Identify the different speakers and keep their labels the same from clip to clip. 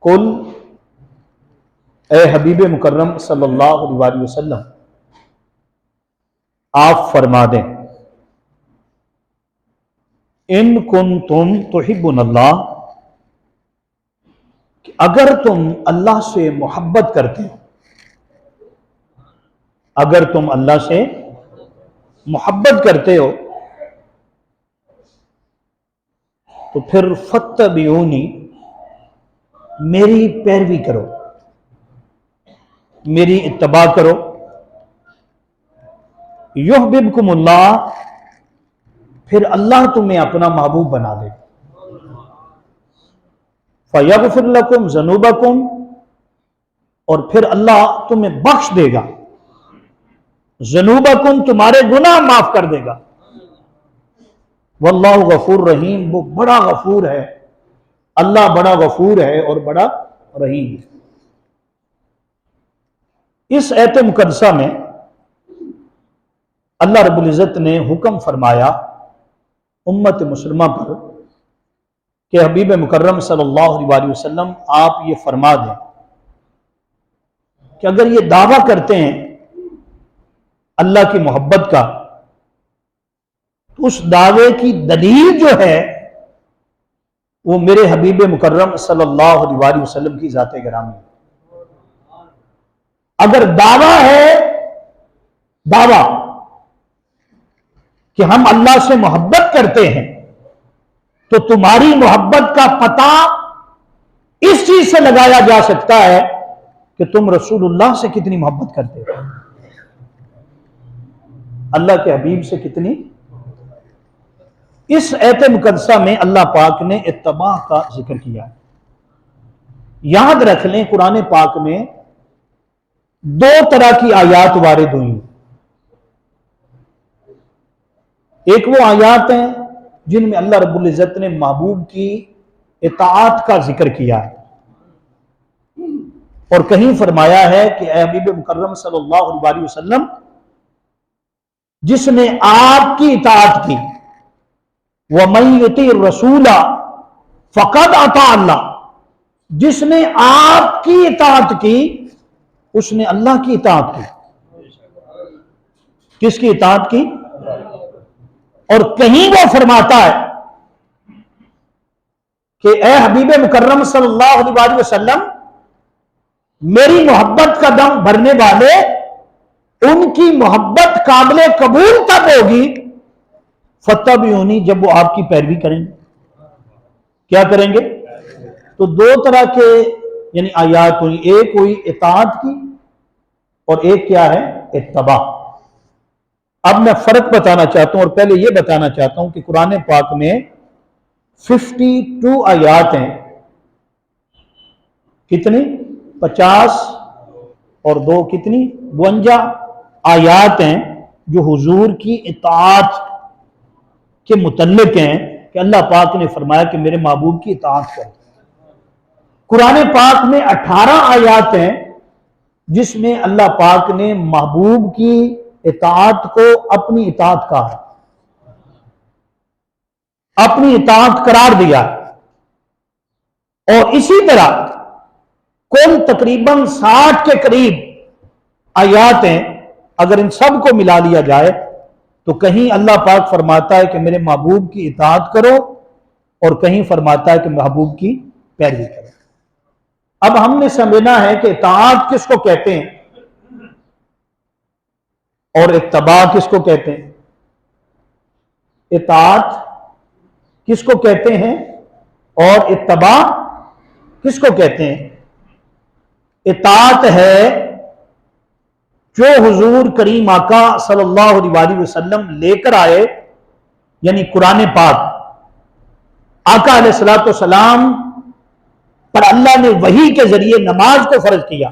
Speaker 1: قل، اے حبیب مکرم صلی اللہ علیہ وسلم آپ فرما دیں، ان کنتم تحبون اللہ، کہ اگر تم اللہ سے محبت کرتے ہو، اگر تم اللہ سے محبت کرتے ہو تو پھر فاتبعونی، میری پیروی کرو، میری اتباع کرو، یحببکم اللہ، پھر اللہ تمہیں اپنا محبوب بنا دے، فیغفر لکم ذنوبکم، اور پھر اللہ تمہیں بخش دے گا، ذنوبکم، تمہارے گناہ معاف کر دے گا، واللہ غفور رحیم، وہ بڑا غفور ہے، اللہ بڑا غفور ہے اور بڑا رحیم ہے۔ اس آیت مقدسہ میں اللہ رب العزت نے حکم فرمایا امت مسلمہ پر کہ حبیب مکرم صلی اللہ علیہ وسلم آپ یہ فرما دیں کہ اگر یہ دعویٰ کرتے ہیں اللہ کی محبت کا، تو اس دعوے کی دلیل جو ہے وہ میرے حبیب مکرم صلی اللہ علیہ وسلم کی ذات گرامی ہے۔ اگر دعویٰ ہے، دعویٰ کہ ہم اللہ سے محبت کرتے ہیں، تو تمہاری محبت کا پتہ اس چیز سے لگایا جا سکتا ہے کہ تم رسول اللہ سے کتنی محبت کرتے ہو، اللہ کے حبیب سے کتنی۔ اس آیت مقدسہ میں اللہ پاک نے اتباع کا ذکر کیا ہے۔ یاد رکھ لیں قرآن پاک میں دو طرح کی آیات وارد ہوئی ہیں۔ ایک وہ آیات ہیں جن میں اللہ رب العزت نے محبوب کی اطاعت کا ذکر کیا ہے، اور کہیں فرمایا ہے کہ اے حبیب مکرم صلی اللہ علیہ وسلم، جس نے آپ کی اطاعت کی، وَمَن يُطِعِ الرَّسُولَ فَقَدْ أَطَاعَ اللَّهَ، جس نے آپ کی اطاعت کی اس نے اللہ کی اطاعت کی۔ کس کی اطاعت کی؟ اور کہیں وہ فرماتا ہے کہ اے حبیب مکرم صلی اللہ علیہ وسلم، میری محبت کا دم بھرنے والے، ان کی محبت قابل قبول تب ہوگی فاتبعونی، جب وہ آپ کی پیروی کریں گے۔ کیا کریں گے؟ تو دو طرح کے یعنی آیات ہوئی، ایک ہوئی اطاعت کی اور ایک کیا ہے؟ اتباع۔ اب میں فرق بتانا چاہتا ہوں، اور پہلے یہ بتانا چاہتا ہوں کہ قرآن پاک میں 52 آیات ہیں۔ کتنی؟ 50 اور 2 کتنی؟ 52 آیات ہیں جو حضور کی اطاعت کے متعلق ہیں، کہ اللہ پاک نے فرمایا کہ میرے محبوب کی اطاعت کرو۔ قرآن پاک میں 18 آیات ہیں جس میں اللہ پاک نے محبوب کی اطاعت کو اپنی اطاعت کہا، اپنی اطاعت قرار دیا، اور اسی طرح کل تقریباً 60 کے قریب آیات ہیں۔ اگر ان سب کو ملا لیا جائے تو کہیں اللہ پاک فرماتا ہے کہ میرے محبوب کی اطاعت کرو، اور کہیں فرماتا ہے کہ محبوب کی پیروی کرو۔ اب ہم نے سمجھنا ہے کہ اطاعت کس کو کہتے ہیں اور اتباع کس کو کہتے ہیں۔ اطاعت کس کو کہتے ہیں اور اتباع کس کو کہتے ہیں؟ اطاعت ہے جو حضور کریم آقا صلی اللہ علیہ وسلم لے کر آئے، یعنی قرآن پاک، آقا علیہ السلام پر اللہ نے وحی کے ذریعے نماز کو فرض کیا،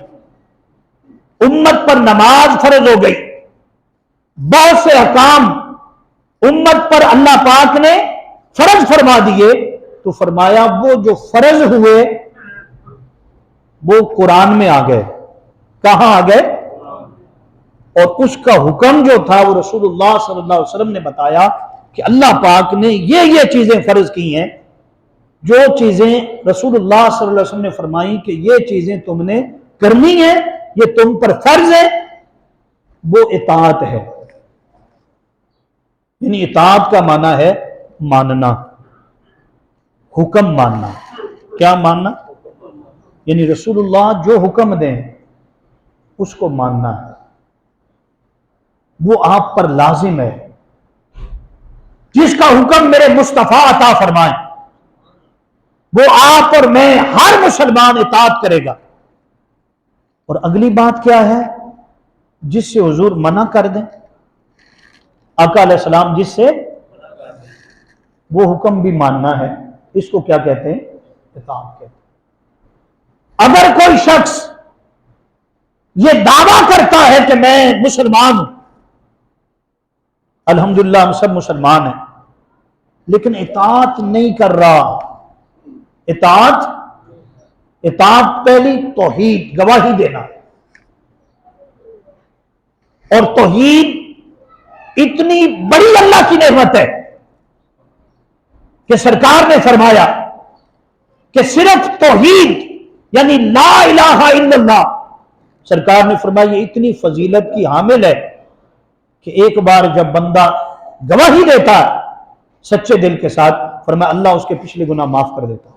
Speaker 1: امت پر نماز فرض ہو گئی، بہت سے احکام امت پر اللہ پاک نے فرض فرما دیے، تو فرمایا وہ جو فرض ہوئے وہ قرآن میں آ گئے۔ کہاں آ گئے؟ اور اس کا حکم جو تھا وہ رسول اللہ صلی اللہ علیہ وسلم نے بتایا کہ اللہ پاک نے یہ چیزیں فرض کی ہیں جو چیزیں رسول اللہ صلی اللہ علیہ وسلم نے فرمائی کہ یہ چیزیں تم نے کرنی ہے، یہ تم پر فرض ہے، وہ اطاعت ہے۔ یعنی اطاعت کا معنی ہے ماننا، حکم ماننا۔ کیا ماننا؟ یعنی رسول اللہ جو حکم دیں اس کو ماننا ہے، وہ آپ پر لازم ہے۔ جس کا حکم میرے مصطفیٰ عطا فرمائیں وہ آپ اور میں ہر مسلمان اطاعت کرے گا۔ اور اگلی بات کیا ہے؟ جس سے حضور منع کر دیں، آقا علیہ السلام جس سے، وہ حکم بھی ماننا ہے۔ اس کو کیا کہتے ہیں؟ اطاعت کہتے ہیں۔ اگر کوئی شخص یہ دعویٰ کرتا ہے کہ میں مسلمان ہوں، الحمدللہ ہم سب مسلمان ہیں، لیکن اطاعت نہیں کر رہا، اطاعت پہلی توحید، گواہی دینا، اور توحید اتنی بڑی اللہ کی نعمت ہے کہ سرکار نے فرمایا کہ صرف توحید یعنی لا الہ الا اللہ، سرکار نے فرمایا یہ اتنی فضیلت کی حامل ہے کہ ایک بار جب بندہ گواہی دیتا ہے سچے دل کے ساتھ، فرمایا اللہ اس کے پچھلے گناہ معاف کر دیتا۔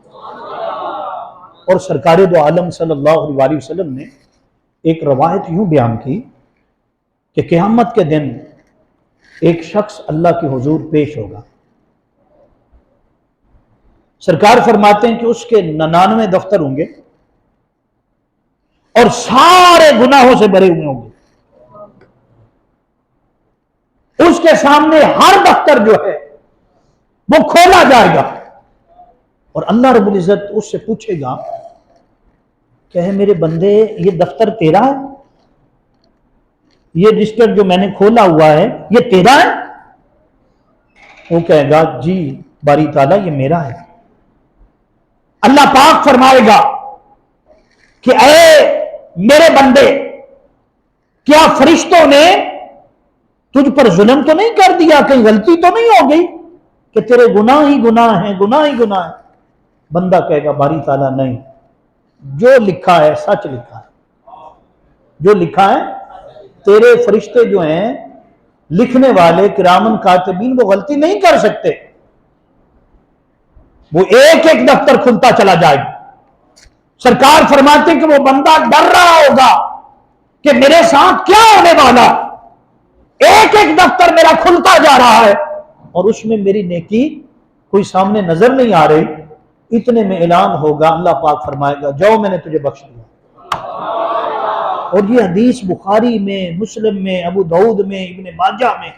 Speaker 1: اور سرکار دو عالم صلی اللہ علیہ وسلم نے ایک روایت یوں بیان کی کہ قیامت کے دن ایک شخص اللہ کے حضور پیش ہوگا، سرکار فرماتے ہیں کہ اس کے 99 دفتر ہوں گے اور سارے گناہوں سے بھرے ہوئے ہوں گے۔ اس کے سامنے ہر دفتر جو ہے وہ کھولا جائے گا، اور اللہ رب العزت اس سے پوچھے گا کہ ہے میرے بندے یہ دفتر تیرا ہے؟ یہ رجسٹر جو میں نے کھولا ہوا ہے یہ تیرا ہے؟ وہ کہے گا جی باری تعالیٰ یہ میرا ہے۔ اللہ پاک فرمائے گا کہ اے میرے بندے، کیا فرشتوں نے تجھ پر ظلم تو نہیں کر دیا، کہیں غلطی تو نہیں ہو گئی کہ تیرے گناہ ہی گناہ ہیں، گناہ ہی گناہ ہیں؟ بندہ کہے گا باری تعالیٰ نہیں، جو لکھا ہے سچ لکھا ہے، جو لکھا ہے۔ تیرے فرشتے جو ہیں لکھنے والے کرامن کاتبین وہ غلطی نہیں کر سکتے، وہ ایک ایک دفتر کھلتا چلا جائے گا۔ سرکار فرماتے کہ وہ بندہ ڈر رہا ہوگا کہ میرے ساتھ کیا ہونے والا، ایک ایک دفتر میرا کھلتا جا رہا ہے اور اس میں میری نیکی کوئی سامنے نظر نہیں آ رہی۔ اتنے میں اعلان ہوگا، اللہ پاک فرمائے گا جاؤ میں نے تجھے بخش دیا۔ اور یہ حدیث بخاری میں، مسلم میں، ابو داؤد میں، ابن ماجہ میں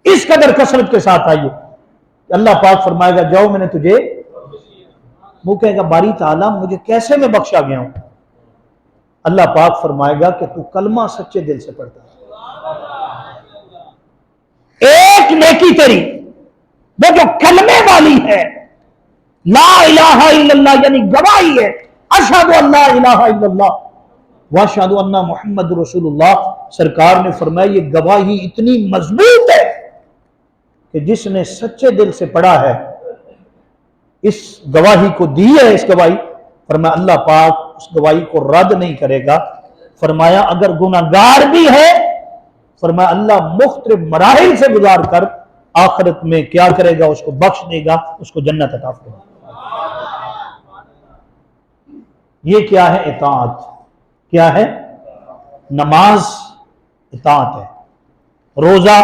Speaker 1: اس قدر کثرت کے ساتھ آئی ہے کہ اللہ پاک فرمائے گا جاؤ میں نے تجھے، وہ کہے گا باری تعالیٰ مجھے کیسے میں بخشا گیا ہوں؟ اللہ پاک فرمائے گا کہ تو کلمہ سچے دل سے پڑھتا ہے، ایک نیکی تیری وہ جو کلمے والی ہے، لا الہ الا اللہ یعنی گواہی ہے، اشہد ان لا الہ الا اللہ واشہد ان محمد رسول اللہ، سرکار نے فرمایا یہ گواہی اتنی مضبوط ہے کہ جس نے سچے دل سے پڑھا ہے، اس گواہی کو دی ہے، اس گواہی، فرمایا اللہ پاک اس گواہی کو رد نہیں کرے گا۔ فرمایا اگر گناہگار بھی ہے، فرمایا اللہ مختلف مراحل سے گزار کر آخرت میں کیا کرے گا، اس کو بخش دے گا، اس کو جنت عطا کرے گا۔ یہ کیا ہے؟ اطاعت۔ کیا ہے؟ نماز اطاعت ہے، روزہ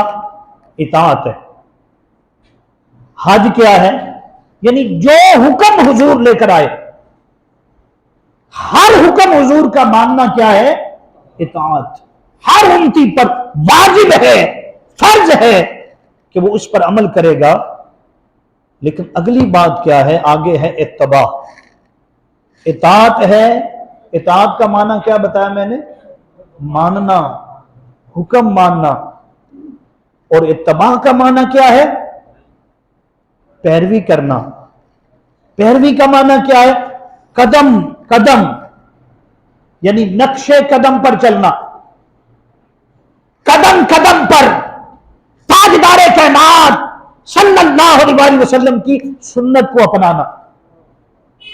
Speaker 1: اطاعت ہے، حج کیا ہے؟ یعنی جو حکم حضور لے کر آئے، ہر حکم حضور کا ماننا کیا ہے؟ اطاعت۔ ہر امتی پر واجب ہے، فرض ہے کہ وہ اس پر عمل کرے گا۔ لیکن اگلی بات کیا ہے؟ آگے ہے اتباع۔ اطاعت ہے، اطاعت کا معنی کیا بتایا میں نے؟ ماننا، حکم ماننا۔ اور اتباع کا معنی کیا ہے؟ پیروی کرنا۔ پیروی کا معنی کیا ہے؟ قدم قدم یعنی نقش قدم پر چلنا، قدم قدم پر تاجدار کائنات صلی اللہ علیہ وسلم کی سنت کو اپنانا۔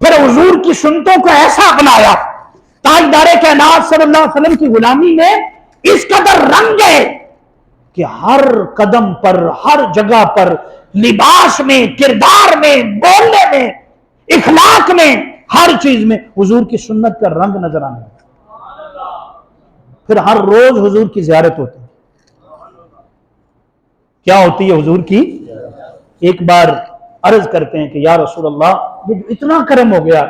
Speaker 1: پھر حضور کی سنتوں کو ایسا اپنایا، تاجدار کائنات صلی اللہ علیہ وسلم کی غلامی میں اس قدر رنگ گئے کہ ہر قدم پر، ہر جگہ پر، لباس میں، کردار میں، بولنے میں، اخلاق میں، ہر چیز میں حضور کی سنت کا رنگ نظر آنے لگا۔ پھر ہر روز حضور کی زیارت ہوتی ہے۔ کیا ہوتی ہے حضور کی؟ ایک بار عرض کرتے ہیں کہ یا رسول اللہ، یہ اتنا کرم ہو گیا،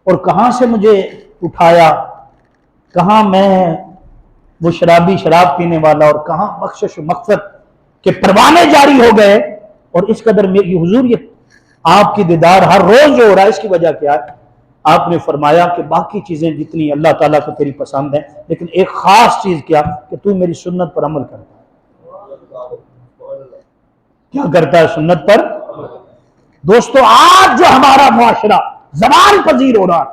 Speaker 1: اور کہاں سے مجھے اٹھایا، کہاں میں وہ شرابی، شراب پینے والا، اور کہاں بخشش و مغفرت کے پروانے جاری ہو گئے، اور اس قدر میری حضور یہ آپ کی دیدار ہر روز جو ہو رہا ہے، اس کی وجہ کیا ہے؟ آپ نے فرمایا کہ باقی چیزیں جتنی اللہ تعالیٰ کو تیری پسند ہیں، لیکن ایک خاص چیز کیا کہ تو میری سنت پر عمل کرتا ہے۔ کیا کرتا ہے؟ سنت پر۔ دوستو، آج جو ہمارا معاشرہ زوال پذیر ہو رہا،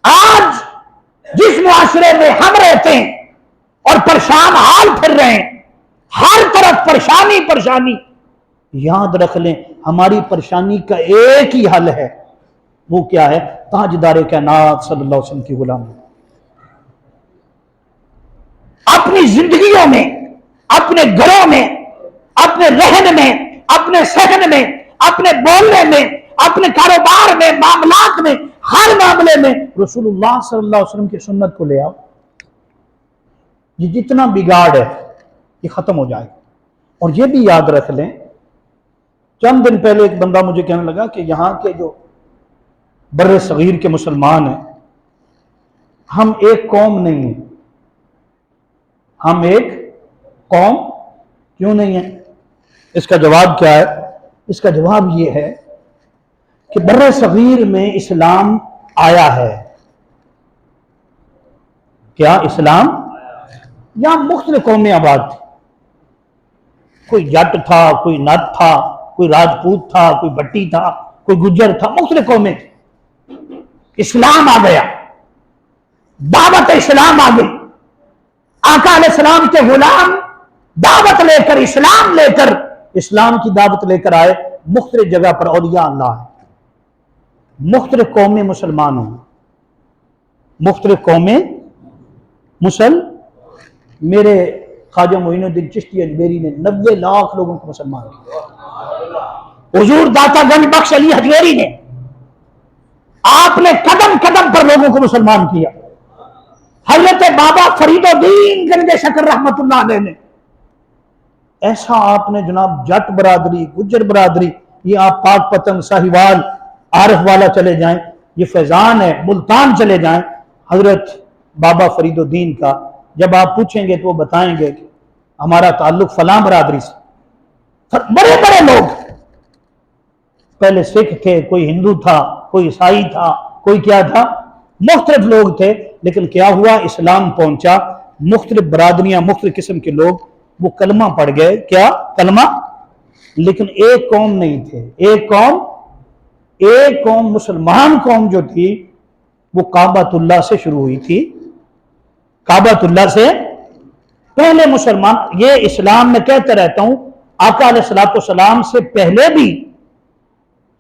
Speaker 1: آج جس معاشرے میں ہم رہتے ہیں اور پریشان حال پھر رہے ہیں، ہر طرف پریشانی پریشانی، یاد رکھ لیں ہماری پریشانی کا ایک ہی حل ہے، وہ کیا ہے؟ تاجدار کائنات صلی اللہ علیہ وسلم کی غلامی۔ اپنی زندگیوں میں، اپنے گھروں میں، اپنے رہن میں، اپنے سہن میں، اپنے بولنے میں، اپنے کاروبار میں، معاملات میں، ہر معاملے میں رسول اللہ صلی اللہ علیہ وسلم کی سنت کو لے آؤ۔ یہ جتنا بگاڑ ہے یہ ختم ہو جائے گا۔ اور یہ بھی یاد رکھ لیں، چند دن پہلے ایک بندہ مجھے کہنے لگا کہ یہاں کے جو بر صغیر کے مسلمان ہیں، ہم ایک قوم نہیں ہیں۔ ہم ایک قوم کیوں نہیں ہیں؟ اس کا جواب کیا ہے؟ اس کا جواب یہ ہے کہ بر صغیر میں اسلام آیا ہے۔ کیا اسلام؟ یہاں مختلف قومیں آباد تھی، کوئی جٹ تھا، کوئی نت تھا، کوئی راجپوت تھا، کوئی بٹی تھا، کوئی گجر تھا، مختلف قومیں تھیں۔ اسلام آ گیا، دعوت اسلام آ گئی، آقا علیہ السلام کے غلام دعوت لے کر، اسلام لے کر، اسلام کی دعوت لے کر آئے۔ مختلف جگہ پر اولیاء اللہ ہے، مختلف قومیں مسلمان ہوں، مختلف قومیں میرے خواجہ معین الدین چشتی اجمیری نے 90 لاکھ لوگوں کو مسلمان کیا۔ حضور داتا گنج بخش علی حجویری نے، آپ نے قدم قدم پر لوگوں کو مسلمان کیا۔ حضرت بابا فرید الدین گنج شکر رحمت اللہ علیہ نے، ایسا آپ نے جناب جٹ برادری، گجر برادری، یہ آپ پاک پتن، ساہیوال، عارف والا چلے جائیں، یہ فیضان ہے، ملتان چلے جائیں، حضرت بابا فرید الدین کا جب آپ پوچھیں گے تو وہ بتائیں گے کہ ہمارا تعلق فلاں برادری سے۔ بڑے بڑے لوگ، پہلے سکھ تھے، کوئی ہندو تھا، کوئی عیسائی تھا، کوئی کیا تھا، مختلف لوگ تھے، لیکن کیا ہوا؟ اسلام پہنچا، مختلف برادریاں، مختلف قسم کے لوگ وہ کلمہ پڑھ گئے۔ کیا کلمہ؟ لیکن ایک قوم نہیں تھے، ایک قوم مسلمان قوم جو تھی وہ کعبۃ اللہ سے شروع ہوئی تھی۔ کعبۃ اللہ سے پہلے مسلمان، یہ اسلام میں کہتا رہتا ہوں، آقا علیہ السلام سے پہلے بھی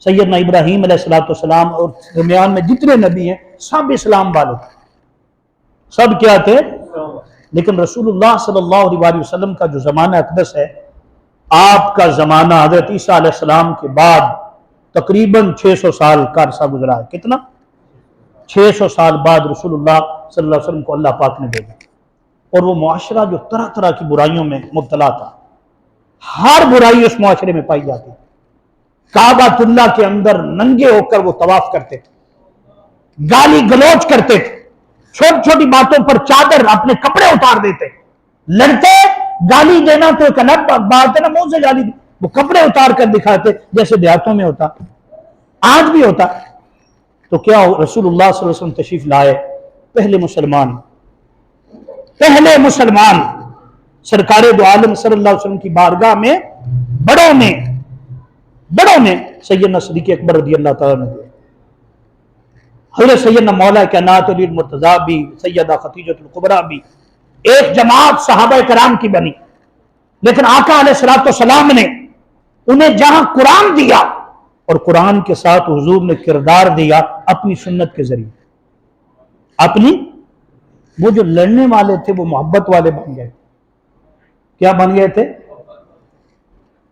Speaker 1: سیدنا ابراہیم علیہ السلام اور درمیان میں جتنے نبی ہیں سب اسلام والے تھے، سب کیا تھے؟ لیکن رسول اللہ صلی اللہ علیہ وسلم کا جو زمانہ اقدس ہے، آپ کا زمانہ حضرت عیسیٰ علیہ السلام کے بعد تقریباً 600 سال کا عرصہ گزرا ہے۔ کتنا؟ 600 سال بعد رسول اللہ صلی اللہ علیہ وسلم کو اللہ پاک نے بھیجا، اور وہ معاشرہ جو طرح طرح کی برائیوں میں مبتلا تھا، ہر برائی اس معاشرے میں پائی جاتی تھی۔ کعبۃ اللہ کے اندر ننگے ہو کر وہ طواف کرتے تھے، گالی گلوچ کرتے تھے، چھوٹی چھوٹی باتوں پر چادر اپنے کپڑے اتار دیتے، لڑتے، گالی دینا تو ایک الگ بات ہے نا، منہ سے گالی دی، وہ کپڑے اتار کر دکھاتے جیسے دیہاتوں میں ہوتا، آج بھی ہوتا۔ تو کیا رسول اللہ صلی اللہ علیہ وسلم تشریف لائے، پہلے مسلمان سرکار دو عالم صلی اللہ علیہ وسلم کی بارگاہ میں بڑوں میں سیدنا صدیق اکبر رضی اللہ تعالیٰ عنہ، حضرت سیدنا مولا کائنات علی المرتضیٰ بھی، سیدہ خدیجہ الکبریٰ بھی، ایک جماعت صحابہ کرام کی بنی، لیکن آقا علیہ السلام نے انہیں جہاں قرآن دیا، اور قرآن کے ساتھ حضور نے کردار دیا اپنی سنت کے ذریعے. اپنی وہ جو لڑنے والے تھے وہ محبت والے بن گئے. کیا بن گئے تھے؟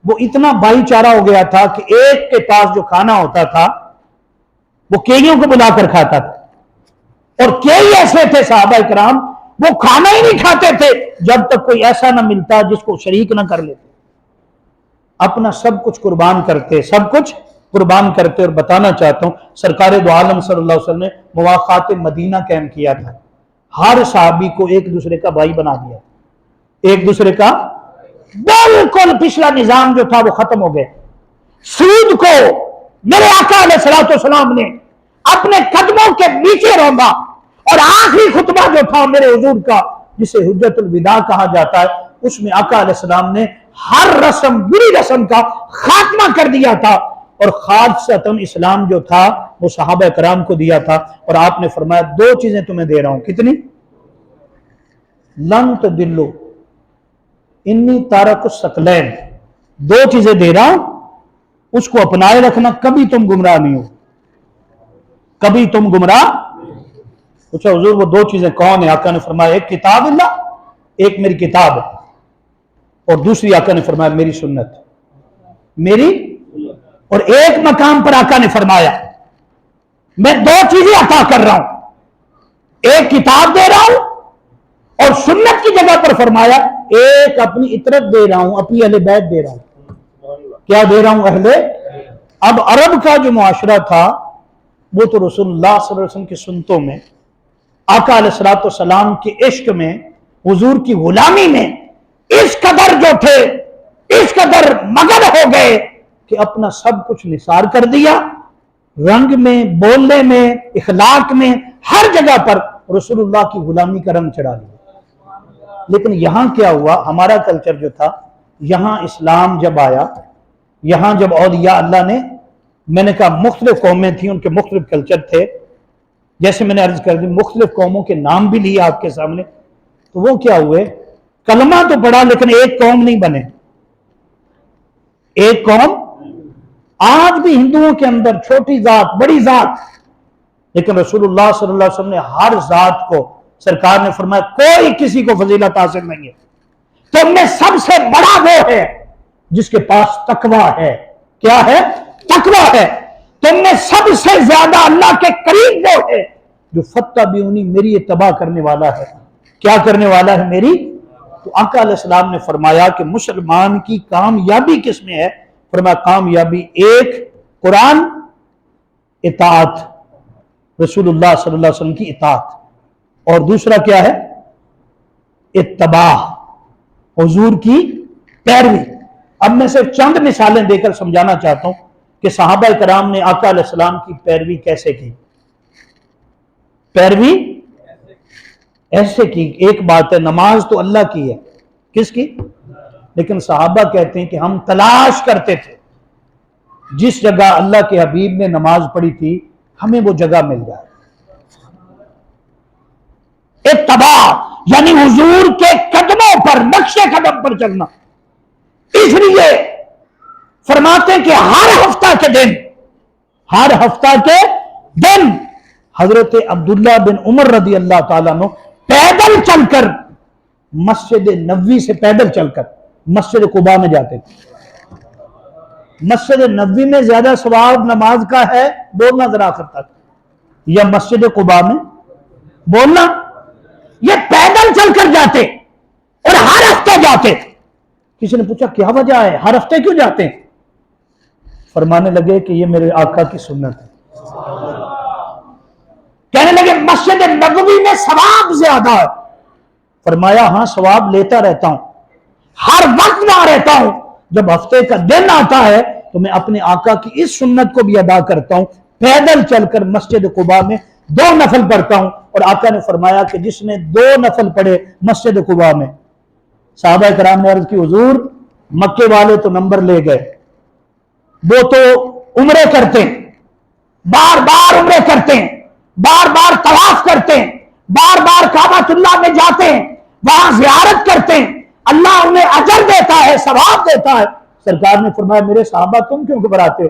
Speaker 1: وہ اتنا بھائی چارہ ہو گیا تھا کہ ایک کے پاس جو کھانا ہوتا تھا وہ کئیوں کو بلا کر کھاتا تھا. اور کئی ایسے تھے صحابہ کرام وہ کھانا ہی نہیں کھاتے تھے جب تک کوئی ایسا نہ ملتا جس کو شریک نہ کر لیتے. اپنا سب کچھ قربان کرتے، سب کچھ قربان کرتے. اور بتانا چاہتا ہوں سرکار دو عالم صلی اللہ علیہ وسلم نے مواقعات مدینہ قائم کیا تھا. ہر صحابی کو ایک دوسرے کا بھائی بنا دیا، ایک دوسرے کا. بالکل پچھلا نظام جو تھا وہ ختم ہو گیا. سود کو میرے آقا علیہ الصلوۃ والسلام نے اپنے قدموں کے نیچے روندا. اور آخری خطبہ جو تھا میرے حضور کا جسے حجت الوداع کہا جاتا ہے اس میں آقا علیہ السلام نے ہر رسم بری رسم کا خاتمہ کر دیا تھا. اور خالصتاً اسلام جو تھا وہ صحابہ کرام کو دیا تھا. اور آپ نے فرمایا دو چیزیں تمہیں دے رہا ہوں. کتنی؟ لن تضلوا انی تارک الثقلین. دو چیزیں دے رہا ہوں اس کو اپنائے رکھنا، کبھی تم گمراہ نہیں ہو، کبھی تم گمراہ. پوچھا حضور وہ دو چیزیں کون ہیں؟ آقا نے فرمایا ایک کتاب اللہ، ایک میری کتاب ہے، اور دوسری آقا نے فرمایا میری سنت میری. اور ایک مقام پر آقا نے فرمایا میں دو چیزیں عطا کر رہا ہوں، ایک کتاب دے رہا ہوں اور سنت کی جگہ پر فرمایا ایک اپنی اطرت دے رہا ہوں، اپنی اہل بیت دے رہا ہوں. کیا دے رہا ہوں؟ اہل. اب عرب کا جو معاشرہ تھا وہ تو رسول اللہ صلی اللہ علیہ وسلم کی سنتوں میں، آقا علیہ الصلوۃ والسلام کے عشق میں، حضور کی غلامی میں اس قدر جو تھے اس قدر مگن ہو گئے کہ اپنا سب کچھ نثار کر دیا. رنگ میں، بولنے میں، اخلاق میں، ہر جگہ پر رسول اللہ کی غلامی کا رنگ چڑھا دیا. لیکن یہاں کیا ہوا؟ ہمارا کلچر جو تھا، یہاں اسلام جب آیا، یہاں جب اولیاء اللہ نے، میں نے کہا مختلف قومیں تھیں، ان کے مختلف کلچر تھے، جیسے میں نے عرض کر دی مختلف قوموں کے نام بھی لیے آپ کے سامنے. تو وہ کیا ہوئے؟ کلمہ تو پڑھا لیکن ایک قوم نہیں بنے. ایک قوم. آج بھی ہندوؤں کے اندر چھوٹی ذات بڑی ذات، لیکن رسول اللہ صلی اللہ علیہ وسلم نے ہر ذات کو، سرکار نے فرمایا کوئی کسی کو فضیلت حاصل نہیں ہے، تم میں سب سے بڑا وہ ہے جس کے پاس تقوی ہے. کیا ہے؟ تقوی ہے. تم میں سب سے زیادہ اللہ کے قریب وہ ہے جو فتبعونی میری اتباع کرنے والا ہے. کیا کرنے والا ہے؟ میری. تو آقا علیہ السلام نے فرمایا کہ مسلمان کی کامیابی کس میں ہے؟ فرمایا کامیابی ایک قرآن، اطاعت، رسول اللہ صلی اللہ علیہ وسلم کی اطاعت، اور دوسرا کیا ہے؟ اتباع، حضور کی پیروی. اب میں صرف چند مثالیں دے کر سمجھانا چاہتا ہوں کہ صحابہ کرام نے آقا علیہ السلام کی پیروی کیسے کی. پیروی ایسے کی. ایک بات ہے نماز تو اللہ کی ہے، کس کی؟ لیکن صحابہ کہتے ہیں کہ ہم تلاش کرتے تھے جس جگہ اللہ کے حبیب نے نماز پڑھی تھی ہمیں وہ جگہ مل جائے. اتباع یعنی حضور کے قدموں پر، نقش قدم پر چلنا. اس لیے فرماتے ہیں کہ ہر ہفتہ کے دن حضرت عبداللہ بن عمر رضی اللہ تعالیٰ عنہ پیدل چل کر مسجد نبوی سے پیدل چل کر مسجد قباء میں جاتے تھے. مسجد نبوی میں زیادہ ثواب نماز کا ہے، بولنا ذرا آخر تک، یا مسجد قباء میں بولنا. یہ پیدل چل کر جاتے اور ہر ہفتے جاتے. کسی نے پوچھا کیا وجہ ہے، ہر ہفتے کیوں جاتے ہیں؟ فرمانے لگے کہ یہ میرے آقا کی سنت ہے. کہنے لگے مسجد نبوی میں ثواب زیادہ ہے. فرمایا ہاں ثواب لیتا رہتا ہوں، ہر وقت وہاں رہتا ہوں، جب ہفتے کا دن آتا ہے تو میں اپنے آقا کی اس سنت کو بھی ادا کرتا ہوں، پیدل چل کر مسجد قباء میں 2 نفل پڑھتا ہوں. اور آقا نے فرمایا کہ جس نے 2 نفل پڑھے مسجد قباء میں، صحابہ کرام نے عرض کی حضور مکے والے تو نمبر لے گئے، وہ تو عمرے کرتے ہیں، بار بار عمرے کرتے ہیں، بار بار طواف کرتے ہیں، بار بار کعبۃ اللہ میں جاتے ہیں، وہاں زیارت کرتے ہیں، اللہ انہیں اجر دیتا ہے، ثواب دیتا ہے. سرکار نے فرمایا میرے صحابہ تم کیوں گھبراتے ہو؟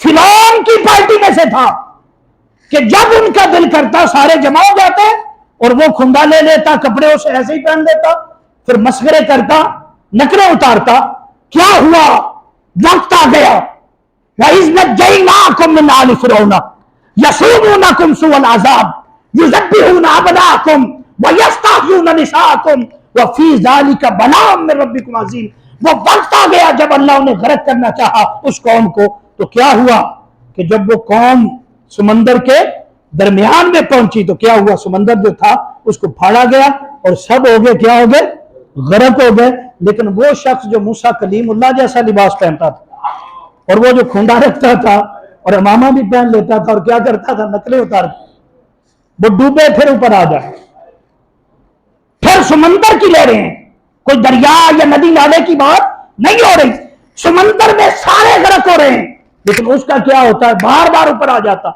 Speaker 1: فرعون کی پارٹی میں سے تھا کہ جب ان کا دل کرتا سارے جمع ہو جاتے اور وہ کھندا لے لیتا, کپڑے اسے ایسے ہی پہن لیتا, پھر مسخرے کرتا, نکرے اتارتا. کیا ہوا؟ وقت آ گیا. وَإِذْ نَجَّيْنَاكُمْ مِنْ آلِ فِرْعَوْنَ يَسُومُونَكُمْ سُوءَ الْعَذَابِ يُذَبِّحُونَ أَبْنَاءَكُمْ وَيَسْتَحْيُونَ نِسَاءَكُمْ وَفِي ذَلِكَ بَلَاءٌ مِّن رَّبِّكُمْ عَظِيمٌ. وہ وقت آ گیا جب اللہ نے غرق کرنا چاہا اس قوم کو. تو کیا ہوا کہ جب وہ قوم سمندر کے درمیان میں پہنچی تو کیا ہوا؟ سمندر جو تھا اس کو پھاڑا گیا اور سب ہو گئے, کیا ہو گئے؟ غرق ہو گئے. لیکن وہ شخص جو موسیٰ کلیم اللہ جیسا لباس پہنتا تھا اور وہ جو کھنڈا رکھتا تھا اور امامہ بھی پہن لیتا تھا اور کیا کرتا تھا؟ نقلیں اتارتا, وہ ڈوبے پھر اوپر آ جائے. پھر سمندر کی لہریں ہیں, کوئی دریا یا ندی نالے کی بات نہیں ہو رہی, سمندر میں سارے غرق ہو رہے ہیں. لیکن اس کا کیا ہوتا ہے؟ بار بار اوپر آ جاتا,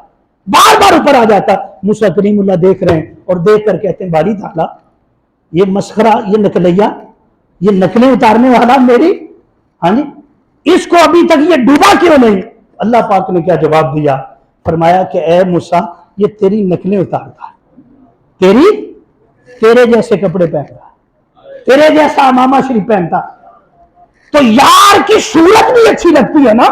Speaker 1: بار بار اوپر آ جاتا. موسیٰ کلیم اللہ دیکھ رہے ہیں اور دیکھ کر کہتے ہیں باری تعالیٰ یہ مسخرہ, یہ نکلیا, یہ نقلیں اتارنے والا میری, ہاں جی, اس کو ابھی تک یہ ڈوبا کیوں نہیں؟ اللہ پاک نے کیا جواب دیا؟ فرمایا کہ اے موسیٰ یہ تیری نقلیں اتارتا ہے, تیرے جیسے کپڑے پہنتا, تیرے جیسا امامہ شریف پہنتا. تو یار کی صورت بھی اچھی لگتی ہے نا,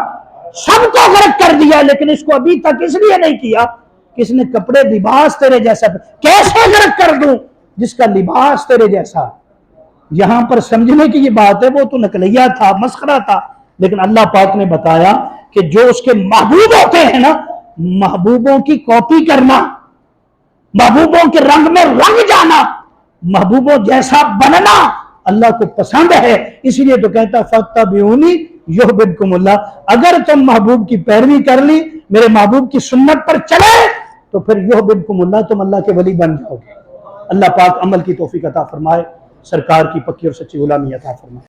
Speaker 1: سب کو غرق کر دیا لیکن اس کو ابھی تک اس لیے نہیں کیا کہ اس نے کپڑے لباس تیرے جیسا. کیسے غرق کر دوں جس کا لباس تیرے جیسا؟ یہاں پر سمجھنے کی یہ بات ہے وہ تو نقلیہ تھا, مسخرہ تھا, لیکن اللہ پاک نے بتایا کہ جو اس کے محبوب ہوتے ہیں نا, محبوبوں کی کاپی کرنا, محبوبوں کے رنگ میں رنگ جانا, محبوبوں جیسا بننا اللہ کو پسند ہے. اس لیے تو کہتا فَاتَّبِعُونِی یُحْبِبْکُمُ اللہ. اگر تم محبوب کی پیروی کر لی, میرے محبوب کی سنت پر چلے تو پھر یُحْبِبْکُمُ اللہ, تم اللہ کے ولی بن جاؤ گے. اللہ پاک عمل کی توفیق عطا فرمائے, سرکار کی پکی اور سچی غلامی عطا فرمائے.